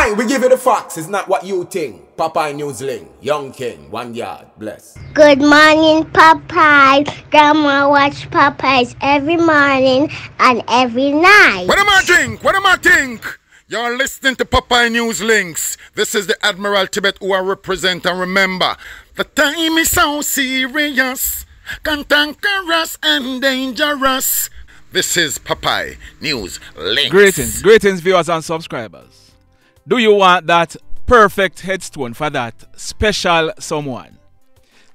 Aye, we give you the facts. It's not what you think. Popeye Newsling, Young King, 1 yard, bless. Good morning, Popeye. Grandma watch Popeyes every morning and every night. What am I think? What am I think? You're listening to Popeye News Links. This is the Admiral Tibet who I represent, and remember, the time is so serious, cantankerous and dangerous. This is Popeye News Links. Greetings viewers and subscribers. Do you want that perfect headstone for that special someone?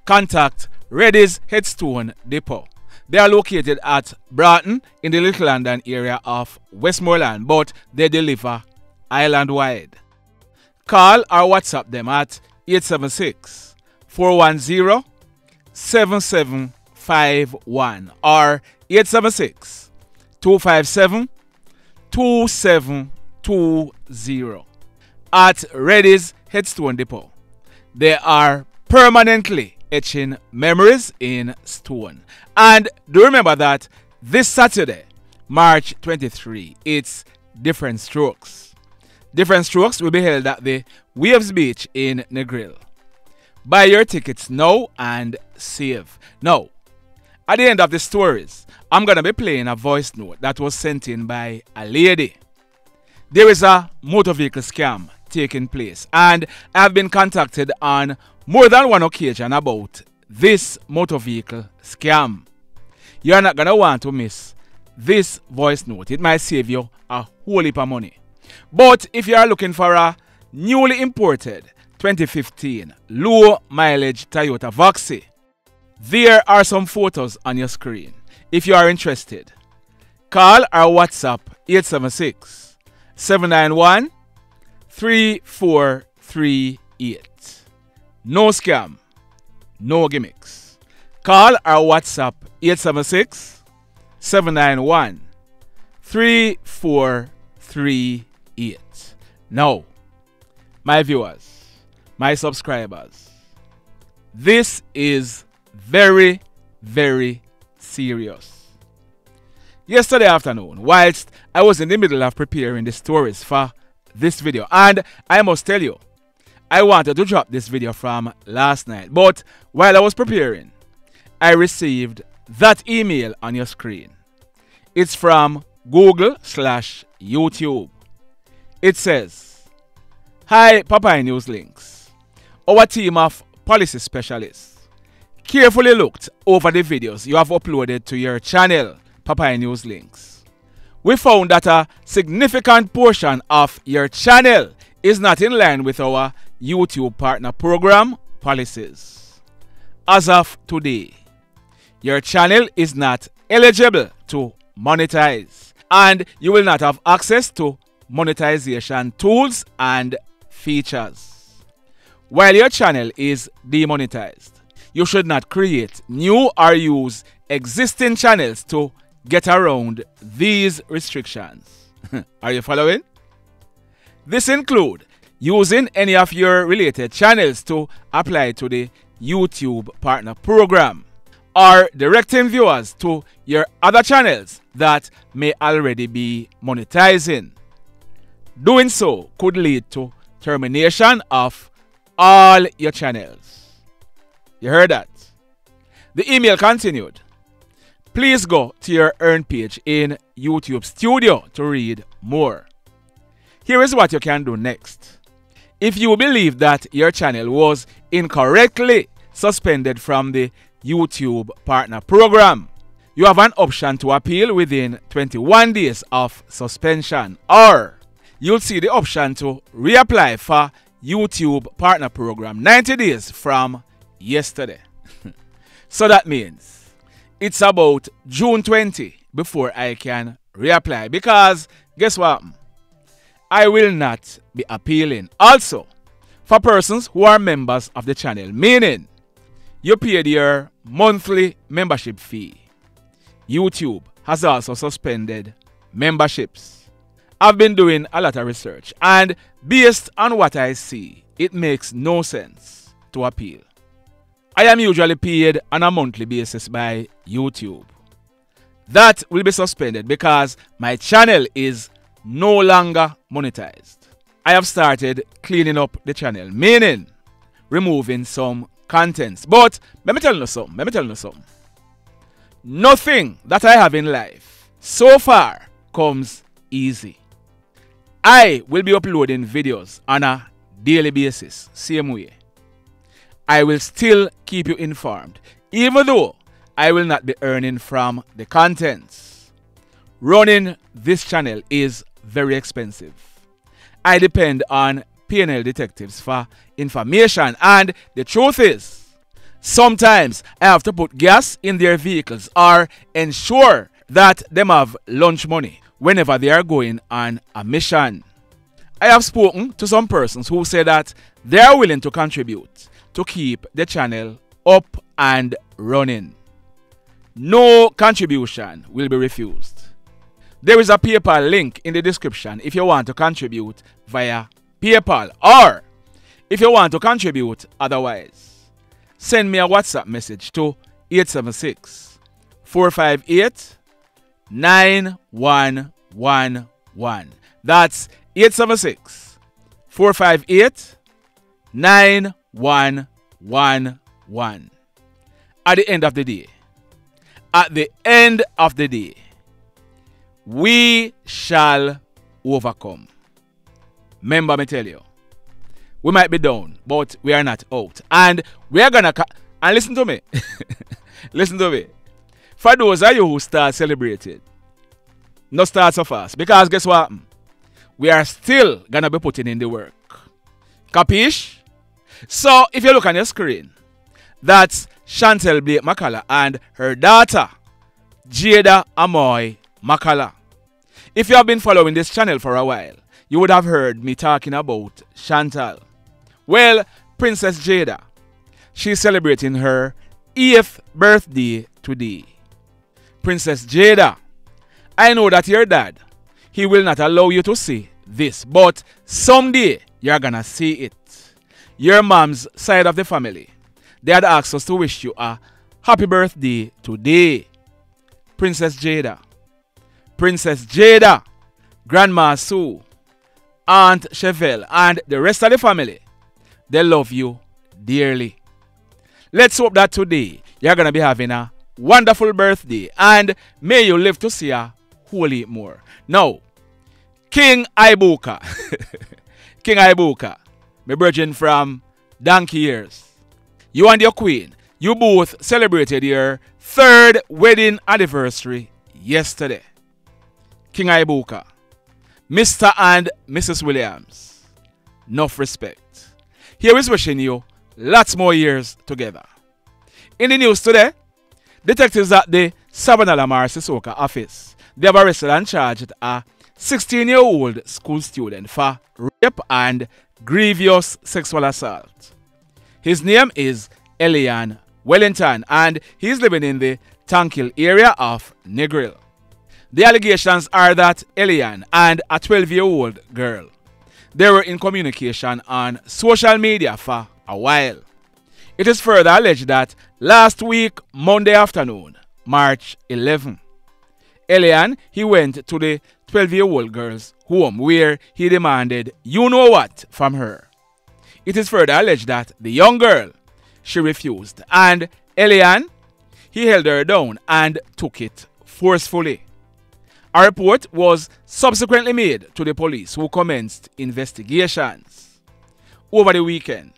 Contact Reddy's Headstone Depot. They are located at Broughton in the Little London area of Westmoreland, but they deliver island-wide. Call or WhatsApp them at 876-410-7751 or 876-257-2720 at Reddy's Headstone Depot. They are permanently etching memories in stone. And do remember that this Saturday, March 23, it's Different Strokes. Different Strokes will be held at the Waves Beach in Negril. Buy your tickets now and save. Now, at the end of the stories, I'm going to be playing a voice note that was sent in by a lady. There is a motor vehicle scam taking place, and I have been contacted on more than one occasion about this motor vehicle scam. You're not going to want to miss this voice note. It might save you a whole heap of money. But if you are looking for a newly imported 2015 low mileage Toyota Voxy, there are some photos on your screen. If you are interested, call or WhatsApp 876-791-3438. No scam, no gimmicks. Call or WhatsApp 876-791-3438. Now, my viewers, my subscribers, this is very, very serious. Yesterday afternoon, whilst I was in the middle of preparing the stories for this video, and I must tell you, I wanted to drop this video from last night, but while I was preparing, I received that email on your screen. It's from Google/YouTube. It says, "Hi Popeye News Links. Our team of policy specialists carefully looked over the videos you have uploaded to your channel, Popeye News Links. We found that a significant portion of your channel is not in line with our YouTube partner program policies. As of today, your channel is not eligible to monetize, and you will not have access to monetization tools and features. While your channel is demonetized, you should not create new or use existing channels to get around these restrictions." Are you following? This includes using any of your related channels to apply to the YouTube partner program, or directing viewers to your other channels that may already be monetizing. Doing so could lead to termination of all your channels. You heard that? The email continued. Please go to your Earn page in YouTube Studio to read more. Here is what you can do next. If you believe that your channel was incorrectly suspended from the YouTube partner program, you have an option to appeal within 21 days of suspension, or you'll see the option to reapply for YouTube partner program 90 days from yesterday. So that means it's about June 20 before I can reapply, because guess what? I will not be appealing. Also, for persons who are members of the channel, meaning you paid your monthly membership fee, YouTube has also suspended memberships. I've been doing a lot of research, and based on what I see, it makes no sense to appeal. I am usually paid on a monthly basis by YouTube. That will be suspended because my channel is no longer monetized. I have started cleaning up the channel, meaning removing some contents. But let me tell you something. Nothing that I have in life so far comes easy. I will be uploading videos on a daily basis, same way. I will still keep you informed, even though I will not be earning from the contents. Running this channel is very expensive. I depend on P&L detectives for information, and the truth is, sometimes I have to put gas in their vehicles or ensure that them have lunch money whenever they are going on a mission. I have spoken to some persons who say that they are willing to contribute to keep the channel up and running. No contribution will be refused. There is a PayPal link in the description if you want to contribute via PayPal, or if you want to contribute otherwise, send me a WhatsApp message to 876-458-9111. That's 876-458-9111. At the end of the day, we shall overcome. Remember me tell you, we might be down, but we are not out. And we are gonna and listen to me. Listen to me. For those of you who start celebrating, not start so fast. Because guess what? We are still gonna be putting in the work. Capiche? So if you look on your screen, that's Chantel McCalla and her daughter, Jaydah Amoy McCalla. If you have been following this channel for a while, you would have heard me talking about Chantel. Well, Princess Jaydah, she's celebrating her 8th birthday today. Princess Jaydah, I know that your dad, he will not allow you to see this, but someday you're gonna see it. Your mom's side of the family, they had asked us to wish you a happy birthday today. Princess Jaydah, Grandma Sue, Aunt Chevelle, and the rest of the family, they love you dearly. Let's hope that today you're going to be having a wonderful birthday, and may you live to see a whole heap more. Now, King Ibuka, King Ibuka, my virgin from donkey years, you and your queen, you both celebrated your 3rd wedding anniversary yesterday. King Ibuka, Mr. and Mrs. Williams, enough respect. Here is wishing you lots more years together. In the news today, detectives at the Savannah Lamar Sissoko office, they have arrested and charged a 16-year-old school student for rape and grievous sexual assault. His name is Elyon Wellington, and he is living in the Tankill area of Negril. The allegations are that Elyon and a 12-year-old girl, they were in communication on social media for a while. It is further alleged that last week, Monday afternoon, March 11, Elyon, he went to the 12-year-old girl's home where he demanded you-know-what from her. It is further alleged that the young girl, she refused, and Elyon, he held her down and took it forcefully. A report was subsequently made to the police, who commenced investigations. Over the weekend,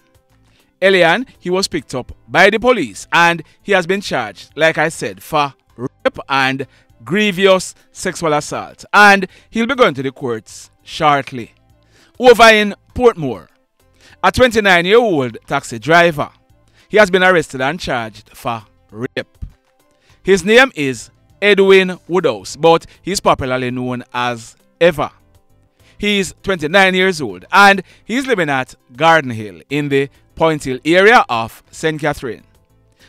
Elyon, he was picked up by the police and he has been charged, like I said, for rape and grievous sexual assault, and he'll be going to the courts shortly. Over in Portmore, a 29-year-old taxi driver, he has been arrested and charged for rape. His name is Edwin Woodhouse, but he's popularly known as Eva. He's 29 years old and he's living at Garden Hill in the Point Hill area of St. Catherine.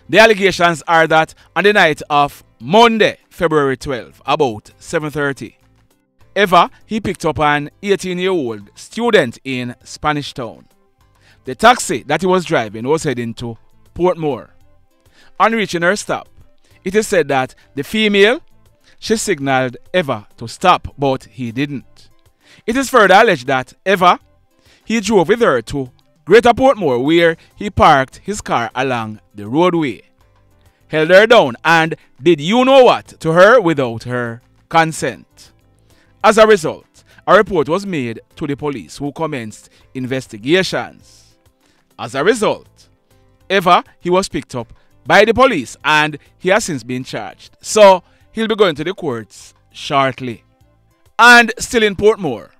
The allegations are that on the night of Monday, February 12, about 7:30, Eva, he picked up an 18-year-old student in Spanish Town. The taxi that he was driving was heading to Portmore. On reaching her stop, it is said that the female, she signaled Eva to stop, but he didn't. It is further alleged that Eva, he drove with her to Greater Portmore, where he parked his car along the roadway, held her down, and did you know what to her without her consent. As a result, a report was made to the police, who commenced investigations. As a result, he was picked up by the police and he has since been charged. So he'll be going to the courts shortly. And still in Portmore,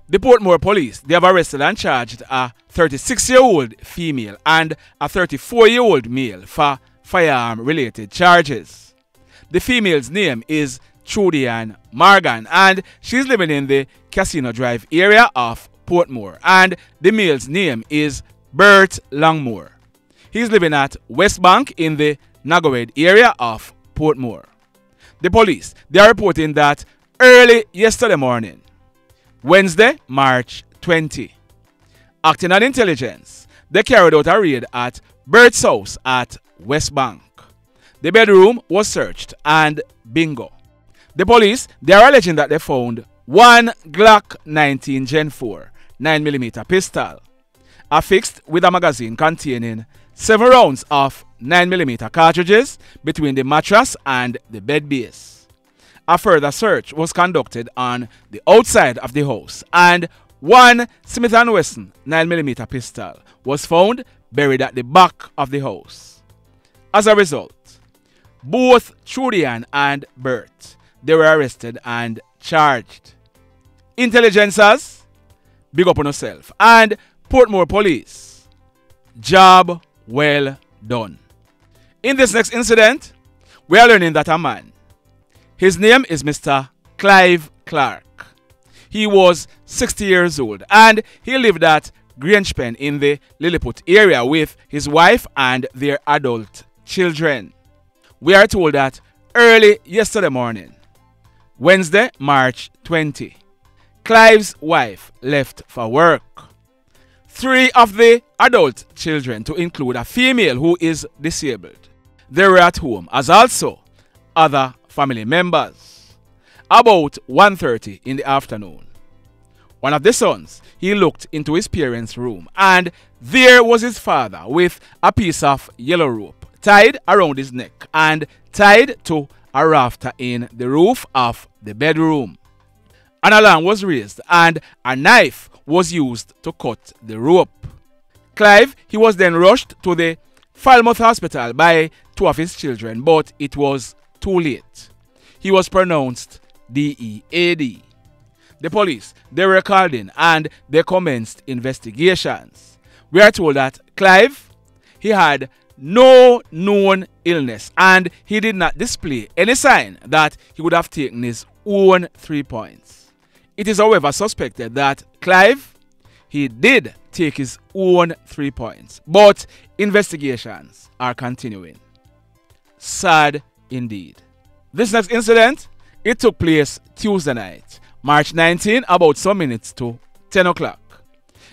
the Portmore police, they have arrested and charged a 36-year-old female and a 34-year-old male for firearm-related charges. The female's name is Trudy-Ann and she's living in the Casino Drive area of Portmore, and the male's name is Burt Longmore. He's living at West Bank in the Nagawed area of Portmore. The police, they are reporting that early yesterday morning, Wednesday, March 20, acting on intelligence, they carried out a raid at Burt's house at West Bank. The bedroom was searched and bingo. The police, they are alleging that they found one Glock 19 Gen 4 9mm pistol, affixed with a magazine containing 7 rounds of 9mm cartridges between the mattress and the bed base. A further search was conducted on the outside of the house, and one Smith & Wesson 9mm pistol was found buried at the back of the house. As a result, both Trudy-Ann and Burt, they were arrested and charged. Intelligencers, big up on yourself. And Portmore police, job well done. In this next incident, we are learning that a man, his name is Mr. Clive Clarke. He was 60 years old and he lived at Grangepen in the Lilliput area with his wife and their adult children. We are told that early yesterday morning, Wednesday, March 20, Clive's wife left for work. 3 of the adult children, to include a female who is disabled, they were at home, as also other family members. About 1:30 in the afternoon, one of the sons, he looked into his parents' room, and there was his father with a piece of yellow rope tied around his neck and tied to a rafter in the roof of the bedroom. An alarm was raised and a knife was used to cut the rope. Clive, he was then rushed to the Falmouth Hospital by 2 of his children, but it was too late. He was pronounced DEAD. The police, they were called in and they commenced investigations. We are told that Clive, he had no known illness and he did not display any sign that he would have taken his own 3 points. It is however suspected that Clive, he did take his own 3 points, but investigations are continuing. Sad indeed. This next incident, it took place Tuesday night, March 19, about some minutes to 10 o'clock.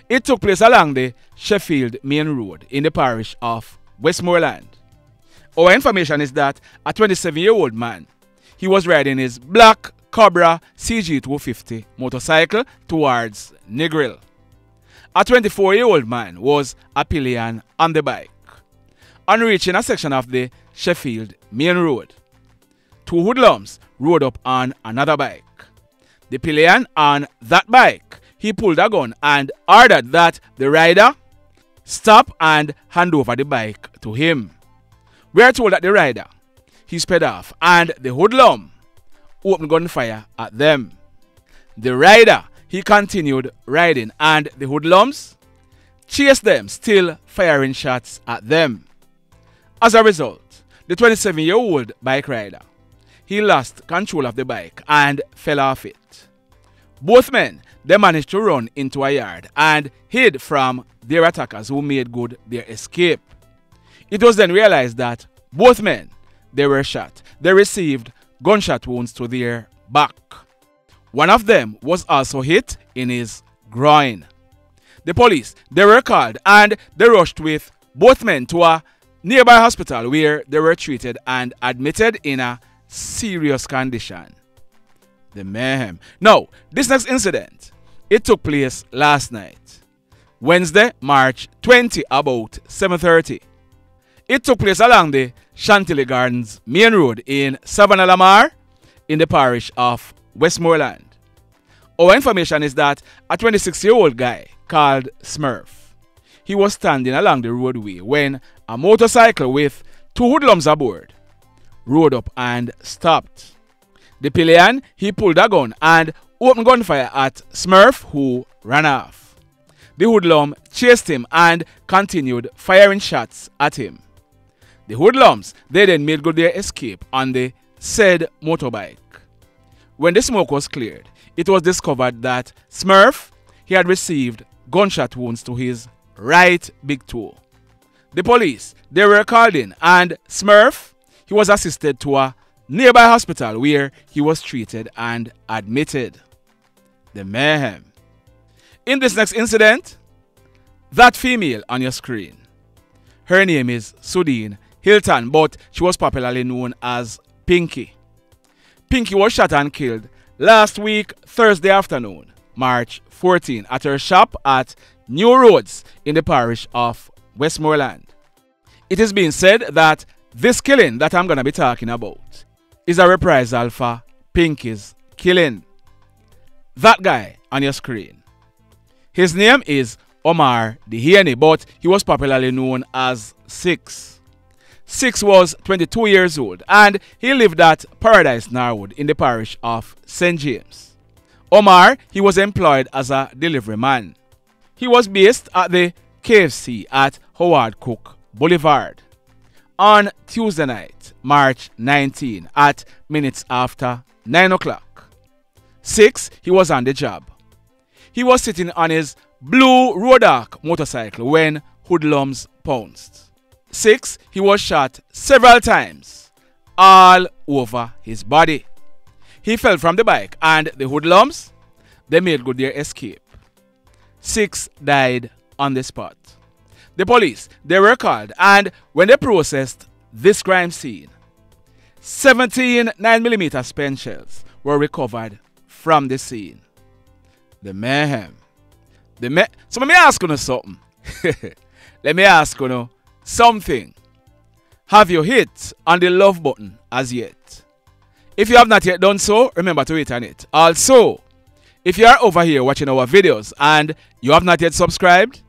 It took place along the Sheffield Main Road in the parish of Westmoreland. Our information is that a 27-year-old man, he was riding his black Cobra CG250 motorcycle towards Negril. A 24-year-old man was a pillion on the bike. On reaching a section of the Sheffield Main Road, 2 hoodlums rode up on another bike. The pillion on that bike, he pulled a gun and ordered that the rider stop and hand over the bike to him. We are told that the rider, he sped off and the hoodlum opened gunfire at them. The rider, he continued riding and the hoodlums chased them, still firing shots at them. As a result, the 27-year-old bike rider, he lost control of the bike and fell off it. Both men, they managed to run into a yard and hid from their attackers, who made good their escape. It was then realized that both men, they were shot. They received gunshot wounds to their back. One of them was also hit in his groin. The police, they were called and they rushed with both men to a nearby hospital where they were treated and admitted in a serious condition. The mayhem. Now, this next incident, it took place last night. Wednesday, March 20, about 7:30. It took place along the Chantilly Gardens main road in Savannah Lamar in the parish of Westmoreland. Our information is that a 26-year-old guy called Smurf, he was standing along the roadway when a motorcycle with 2 hoodlums aboard rode up and stopped. The pillion, he pulled a gun and opened gunfire at Smurf, who ran off. The hoodlum chased him and continued firing shots at him. The hoodlums, they then made good their escape on the said motorbike. When the smoke was cleared, it was discovered that Smurf, he had received gunshot wounds to his right big toe. The police, they were called in, and Smurf, he was assisted to a nearby hospital where he was treated and admitted. The mayhem. In this next incident, that female on your screen, her name is Suddeen Hylton, but she was popularly known as Pinky. Pinky was shot and killed last week, Thursday afternoon, March 14, at her shop at New Roads in the parish of Westmoreland. It is being said that this killing that I'm going to be talking about is a reprisal for Pinky's killing. That guy on your screen, his name is Omar Dehaney, but he was popularly known as Six. Six was 22 years old and he lived at Paradise Norwood in the parish of St. James. Omar, he was employed as a delivery man. He was based at the KFC at Howard Cook Boulevard. On Tuesday night, March 19, at minutes after 9 o'clock, Six, he was on the job. He was sitting on his blue Rodark motorcycle when hoodlums pounced. Six, he was shot several times, all over his body. He fell from the bike and the hoodlums, they made good their escape. Six died on the spot. The police, they were called, and when they processed this crime scene, 17 9mm spent shells were recovered from the scene. The mayhem. So let me ask you something. Let me ask you something. Have you hit on the love button as yet? If you have not yet done so, remember to hit on it. Also, if you are over here watching our videos and you have not yet subscribed,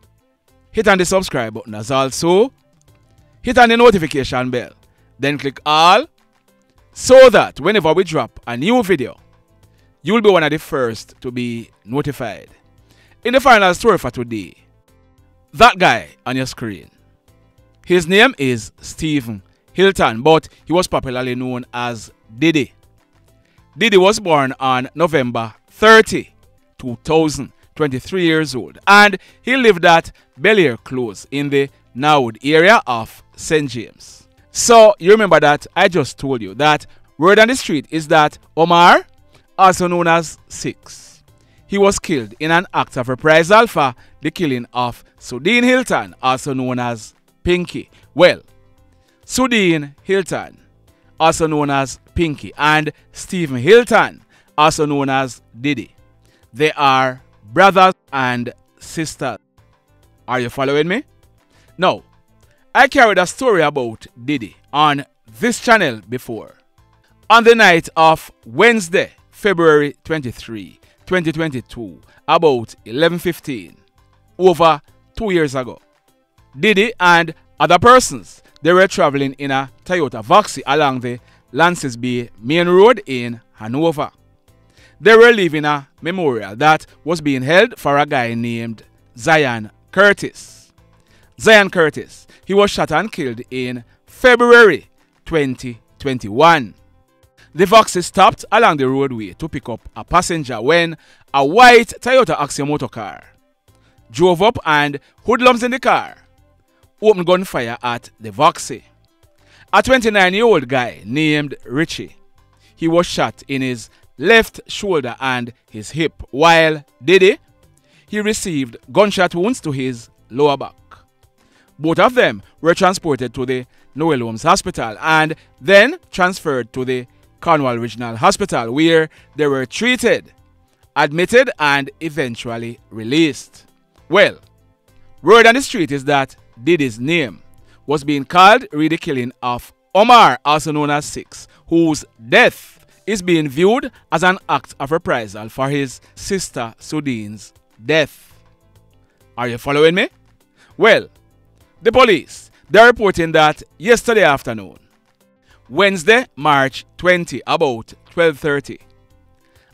hit on the subscribe button. As also, hit on the notification bell. Then click all, so that whenever we drop a new video, you will be one of the first to be notified. In the final story for today, that guy on your screen, his name is Suddeen Hylton, but he was popularly known as Didi. Didi was born on November 30, 2000, 23 years old, and he lived at Bellier Close in the Norwood area of St. James. So you remember that I just told you that word on the street is that Omar, also known as Six, he was killed in an act of reprisal for the killing of Suddeen Hylton, also known as Pinky. Well, Suddeen Hylton, also known as Pinky, and Suddeen Hylton, also known as Didi, they are brothers and sisters. Are you following me? Now, I carried a story about Didi on this channel before. On the night of Wednesday, February 23, 2022, about 11:15, over 2 years ago, Didi and other persons, they were traveling in a Toyota Voxy along the Lances Bay main road in Hanover. They were leaving a memorial that was being held for a guy named Zyon Curtis. Zyon Curtis, he was shot and killed in February 2021. The Voxy stopped along the roadway to pick up a passenger when a white Toyota Axia motor car drove up and hoodlums in the car opened gunfire at the Voxy. A 29-year-old guy named Richie, he was shot in his left shoulder and his hip, while Didi, he received gunshot wounds to his lower back. Both of them were transported to the Wellington Hospital and then transferred to the Cornwall Regional Hospital, where they were treated, admitted, and eventually released. Well, Word on the street is that Didi's name was being called re the killing of Omar, also known as Six, whose death is being viewed as an act of reprisal for his sister Suddeen's death. Are you following me? Well, the police, they're reporting that yesterday afternoon, Wednesday, March 20, about 12:30,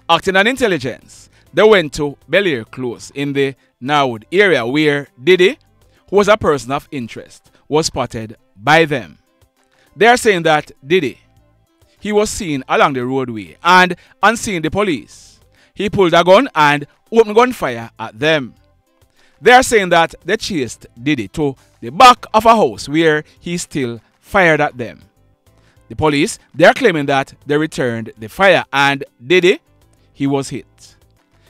acting on intelligence, they went to Bel-Air Close in the Norwood area where Didi, who was a person of interest, was spotted by them. They are saying that Didi, he was seen along the roadway, and on seeing the police, he pulled a gun and opened gunfire at them. They are saying that they chased Didi to the back of a house where he still fired at them. The police, they are claiming that they returned the fire, and Didi, he was hit.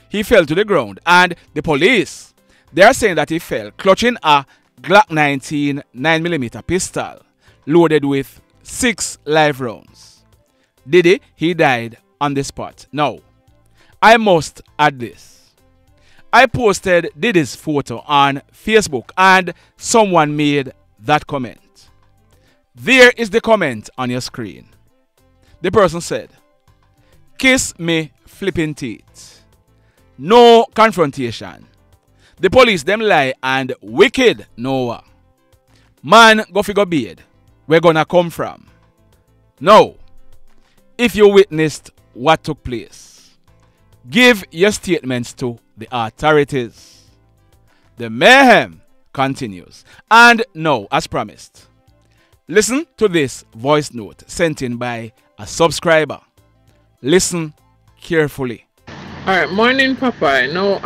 He fell to the ground, and the police, they are saying that he fell clutching a Glock 19 9mm pistol loaded with 6 live rounds. Didi, he died on the spot. Now, I must add this. I posted Didi's photo on Facebook and someone made that comment. There is the comment on your screen. The person said, "Kiss me flipping teeth. No confrontation. The police them lie and wicked Noah. Man go figure beard. We're gonna come from." Now, if you witnessed what took place, give your statements to the authorities. The mayhem continues. And now, as promised, listen to this voice note sent in by a subscriber. Listen carefully. Alright, morning Popeye. No,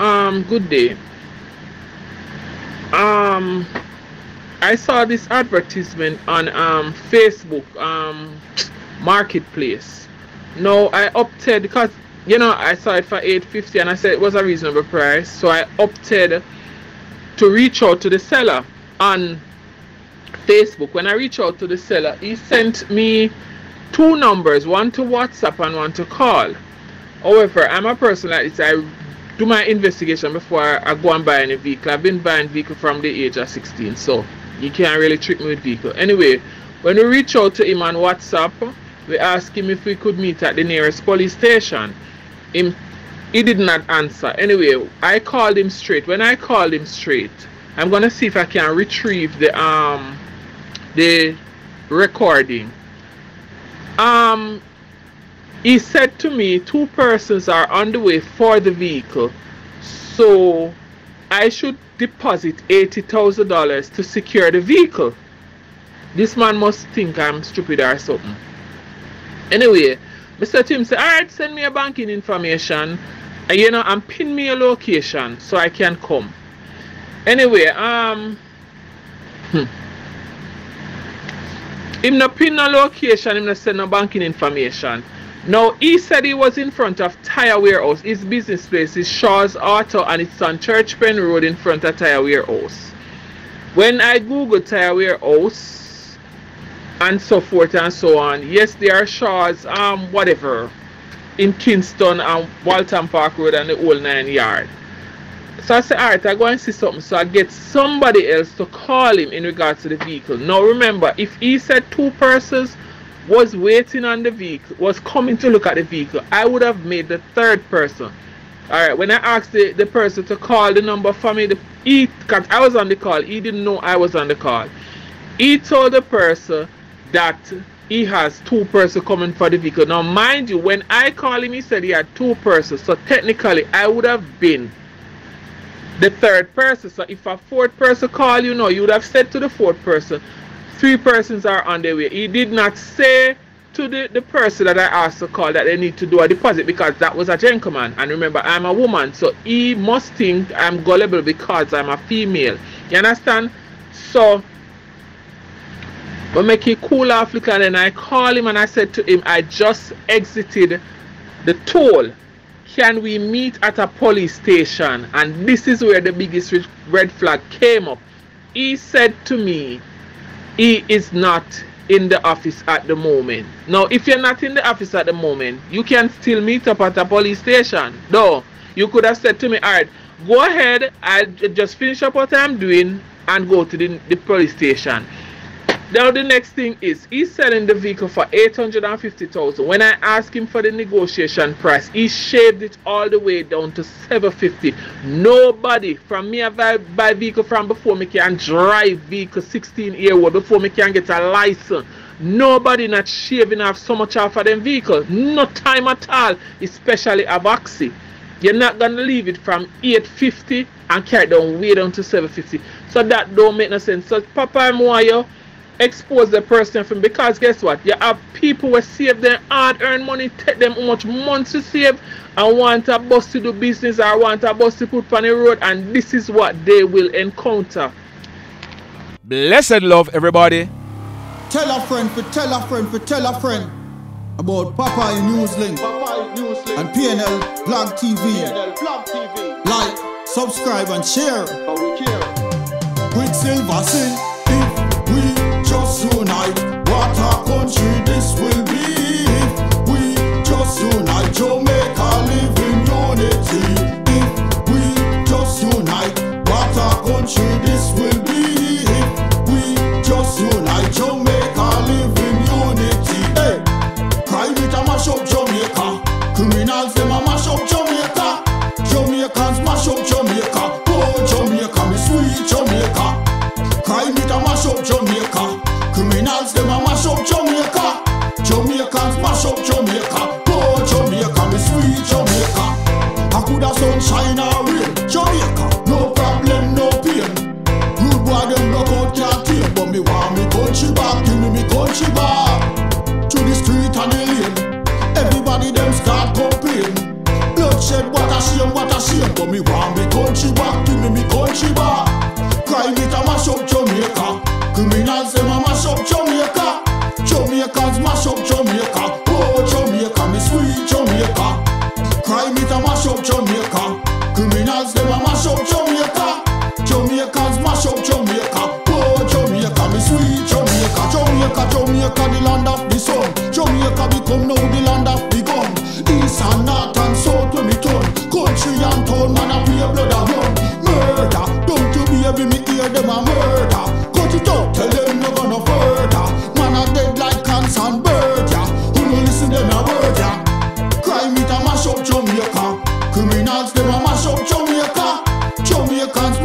good day. I saw this advertisement on Facebook marketplace. No, I opted because I saw it for $8.50 and I said it was a reasonable price, so I opted to reach out to the seller on Facebook. When I reached out to the seller, he sent me 2 numbers, one to WhatsApp and one to call. However, I'm a person like this. I do my investigation before I go and buy any vehicle. I've been buying vehicle from the age of 16, so you can't really trick me with vehicle. Anyway, when we reach out to him on WhatsApp, we asked him if we could meet at the nearest police station. He did not answer. Anyway, I called him straight. When I called him straight, I'm gonna see if I can retrieve the recording. He said to me 2 persons are on the way for the vehicle, so I should deposit $80,000 to secure the vehicle. This man must think I'm stupid or something. Anyway, Mr. Tim said, "Alright, send me a banking information and pin me a location so I can come." Anyway, him no pin no location, him no send no banking information. Now, he said he was in front of Tire Warehouse. His business place is Shaw's Auto and it's on Church Pen Road in front of Tire Warehouse. When I googled Tire Warehouse and so forth and so on, yes, there are Shaw's, whatever, in Kingston and Walton Park Road and the whole 9 yard. So I said, alright, I go and see something. So I get somebody else to call him in regards to the vehicle. Now remember, if he said 2 persons was waiting on the vehicle, was coming to look at the vehicle, I would have made the 3rd person. Alright, when I asked the person to call the number for me, because I was on the call, he didn't know I was on the call. He told the person that he has 2 persons coming for the vehicle. Now mind you, when I called him, he said he had 2 persons. So technically, I would have been the 3rd person. So if a 4th person called, you would have said to the 4th person, 3 persons are on their way. He did not say to the person that I asked to call that they need to do a deposit because that was a gentleman. And remember, I'm a woman, so he must think I'm gullible because I'm a female. You understand? So, but make it cool off, look, and then I called him and I said to him, I just exited the toll. Can we meet at a police station? And this is where the biggest red flag came up. He said to me, he is not in the office at the moment. Now, if you're not in the office at the moment, you can still meet up at a police station. No, you could have said to me, alright, Go ahead, I just finish up what I'm doing and go to the police station. Now the next thing is, he's selling the vehicle for $850,000. When I asked him for the negotiation price, he shaved it all the way down to $750,000. Nobody from me have buy vehicle from before me can drive vehicle 16-year-old before me can get a license. Nobody not shaving off so much off of them vehicle. No time at all, especially a Voxy. You're not gonna leave it from $850 and carry it down way down to $750. So that don't make no sense. So Popeye Moyo, expose the person from, because guess what? You have people who save their hard-earned money, take them how much months to save, and want a bus to do business or want a bus to put on the road, and this is what they will encounter. Blessed love, everybody. Tell a friend for tell a friend for tell a friend about Popeye Newslink and PNL Blog TV. Like, subscribe and share. Quicksilver sing, if we just unite, what a country this will be. If we just unite, Jamaica live in unity. If we just unite, what a country this will be. If we just unite, Jamaica live in unity. Hey, crime it a mash up Jamaica. Criminals them a mash up Jamaica. Jamaicans mash up Jamaica. Oh Jamaica, me sweet Jamaica. Crime it a mash up Jamaica. Criminals them a mash up Jamaica. Jamaicans mash up Jamaica. Oh Jamaica, me sweet Jamaica. I coulda sunshine or rain. Jamaica, no problem, no pain. Rude boy them knock out can't tame, but me want me country back. Give me country back. To the street and the lane, everybody them start complain. Bloodshed, what a shame, but me want me country back. Give me country back. Crime it a mash up Jamaica. Criminals them a mash up Jamaica. Jamaicans mash up Jamaica. Oh Jamaica, me sweet Jamaica. Crime it a mash up Jamaica. Criminals them a mash up Jamaica. Jamaicans mash up Jamaica. Oh Jamaica, me sweet Jamaica. Jamaica, Jamaica, the land of the sun. Jamaica become now the land of the gun. East and north and south when me turn. Country and town, man a pay blood a run. Murder, don't you baby me hear them a murder. Cut it out, tell them no gonna further. Man a dead like cans and bird, yeah. Who no listen them a word, yeah. Crime it a mash up Jamaica. Criminals them a mash up Jamaica. Jamaicans